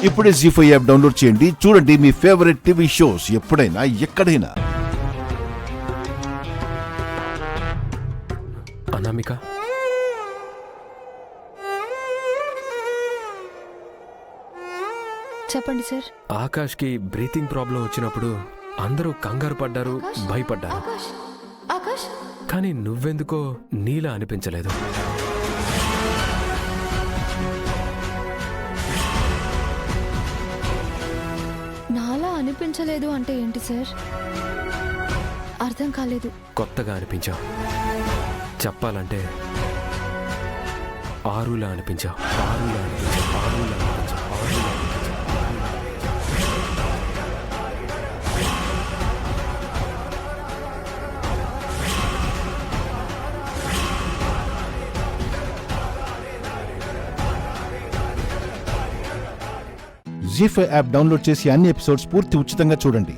ఇప్పుడే జీ5 app download చేయండి. చూడండి మీ ఫేవరెట్ టీవీ షోస్ ఎప్పుడైనా ఎక్కడైనా. అనామిక, చెప్పండి సార్. ఆకాష్కి బ్రీతింగ్ ప్రాబ్లం వచ్చినప్పుడు అందరూ కంగారు పడ్డారు, భయపడ్డారు. ఆకాష్, కానీ నువ్వెందుకో నీలా అనిపించలేదు. నాలా అనిపించలేదు అంటే ఏంటి సార్? అర్థం కాలేదు. కొత్తగా అనిపించావు. చెప్పాలంటే ఆరులా అనిపించావు. ఆరులా అనిపించావు. ఆరులా అనిపించావు. ఆరులా అనిపించావు. జీ5 యాప్ డౌన్లోడ్ చేసి అన్ని ఎపిసోడ్స్ పూర్తి ఉచితంగా చూడండి.